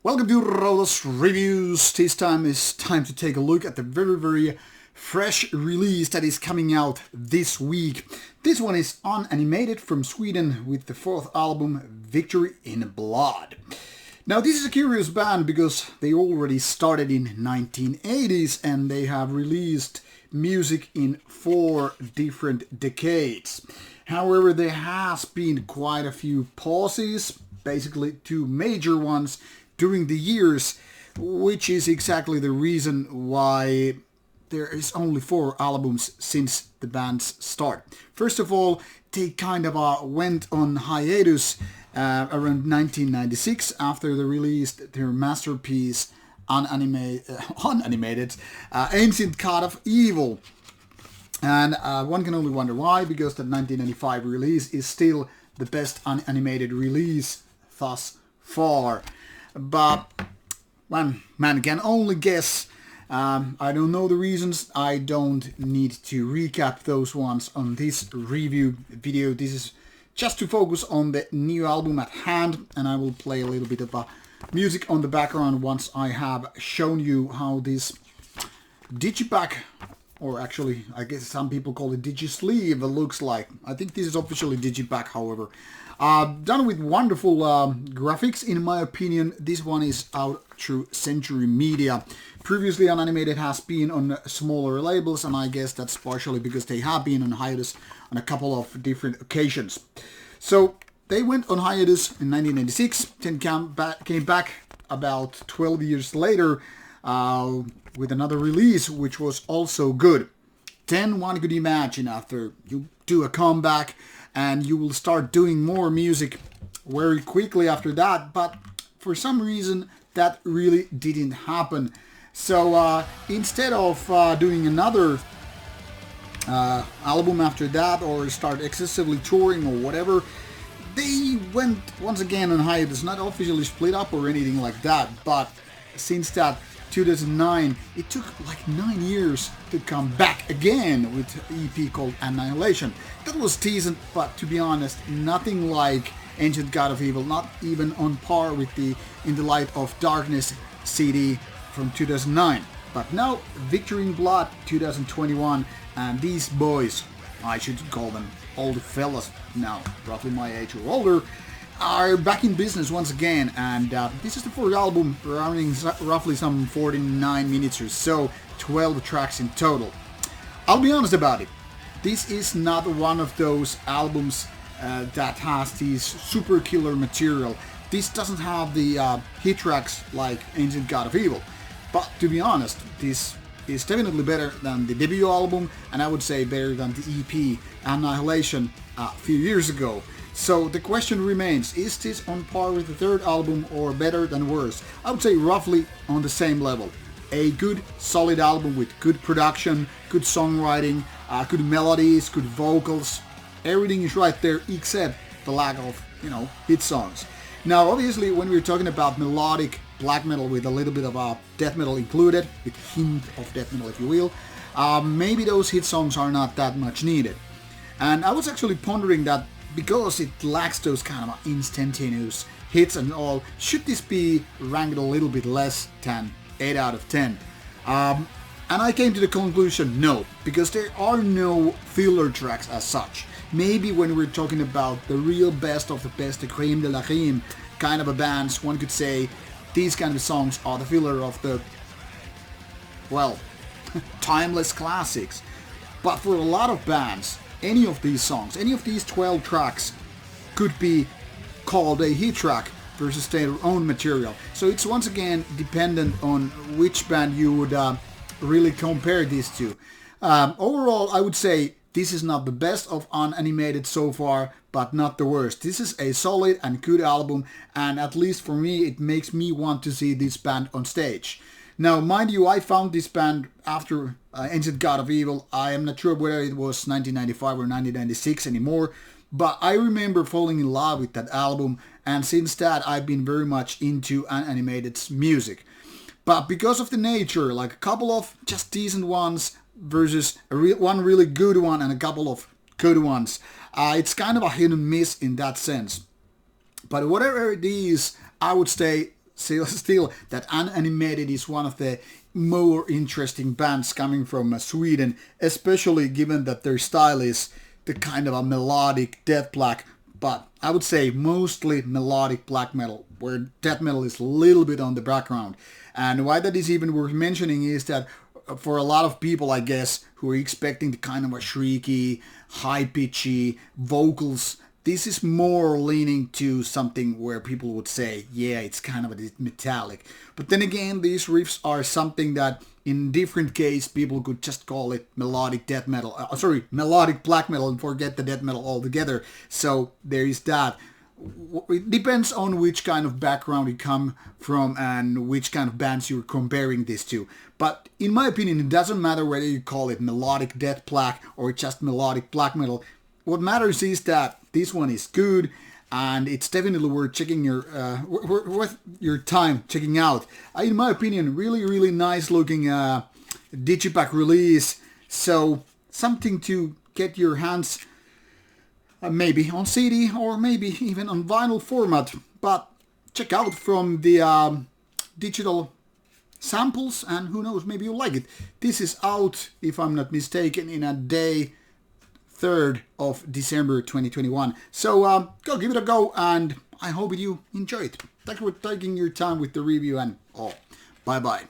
Welcome to Rauta's Reviews. This time is time to take a look at the very fresh release that is coming out this week. This one is Unanimated from Sweden with the fourth album Victory in Blood. Now this is a curious band because they already started in 1980s and they have released music in 4 different decades. However, there has been quite a few pauses, basically 2 major ones during the years, which is exactly the reason why there is only 4 albums since the band's start. First of all, they kind of went on hiatus around 1996 after they released their masterpiece Unanimated, Ancient God of Evil. And one can only wonder why, because the 1995 release is still the best unanimated release thus far. But one man can only guess. I don't know the reasons. I don't need to recap those ones on this review video. This is just to focus on the new album at hand, and I will play a little bit of music on the background once I have shown you how this digipack, or actually I guess some people call it digisleeve, looks like. I think this is officially digipack, however. Done with wonderful graphics, in my opinion. This one is out through Century Media. Previously Unanimated has been on smaller labels, and I guess that's partially because they have been on hiatus on a couple of different occasions. So they went on hiatus in 1996, then came back about 12 years later with another release, which was also good. Then one could imagine after you do a comeback and you will start doing more music very quickly after that, but for some reason that really didn't happen. So instead of doing another album after that or start excessively touring or whatever, they went once again on hiatus, not officially split up or anything like that, but since that 2009, it took like 9 years to come back again with an EP called Annihilation. That was decent, but to be honest, nothing like Ancient God of Evil, not even on par with the In the Light of Darkness CD from 2009. But now, Victory in Blood 2021, and these boys, I should call them old fellas now, roughly my age or older, are back in business once again, and this is the 4th album, running roughly some 49 minutes or so, 12 tracks in total. I'll be honest about it, this is not one of those albums that has this super killer material. This doesn't have the hit tracks like Ancient God of Evil, but to be honest, this is definitely better than the debut album, and I would say better than the EP Annihilation a few years ago. So the question remains, is this on par with the 3rd album or better than worse? I would say roughly on the same level. A good, solid album with good production, good songwriting, good melodies, good vocals. Everything is right there except the lack of, hit songs. Now obviously when we're talking about melodic black metal with a little bit of death metal included, with a hint of death metal if you will, maybe those hit songs are not that much needed. And I was actually pondering that because it lacks those kind of instantaneous hits and all, should this be ranked a little bit less than 8 out of 10? And I came to the conclusion, no, because there are no filler tracks as such. Maybe when we're talking about the real best of the best, the creme de la creme kind of a bands, one could say these kind of songs are the filler of the, well, timeless classics. But for a lot of bands, any of these songs, any of these 12 tracks could be called a hit track versus their own material. So it's once again dependent on which band you would really compare these to. Overall, I would say this is not the best of Unanimated so far, but not the worst. This is a solid and good album, and at least for me, it makes me want to see this band on stage. Now, mind you, I found this band after Ancient God of Evil. I am not sure whether it was 1995 or 1996 anymore, but I remember falling in love with that album, and since that I've been very much into Unanimated's music. But because of the nature, like a couple of just decent ones versus one really good one and a couple of good ones, it's kind of a hit and miss in that sense. But whatever it is, I would say still that Unanimated is one of the more interesting bands coming from Sweden, especially given that their style is the kind of a melodic death black, but I would say mostly melodic black metal, where death metal is a little bit on the background. And why that is even worth mentioning is that for a lot of people, I guess, who are expecting the kind of a shrieky, high-pitchy vocals, this is more leaning to something where people would say, yeah, it's kind of a metallic. But then again, these riffs are something that in different case people could just call it melodic death metal, melodic black metal, and forget the death metal altogether. So there is that. It depends on which kind of background you come from and which kind of bands you're comparing this to. But in my opinion, it doesn't matter whether you call it melodic death black or just melodic black metal. What matters is that this one is good, and it's definitely worth checking worth your time checking out. In my opinion, really nice looking digipack release. So something to get your hands maybe on CD or maybe even on vinyl format. But check out from the digital samples, and who knows, maybe you'll like it. This is out, if I'm not mistaken, in a day 3rd of December 2021. So go give it a go, and I hope you enjoy it. Thank you for taking your time with the review, and bye bye.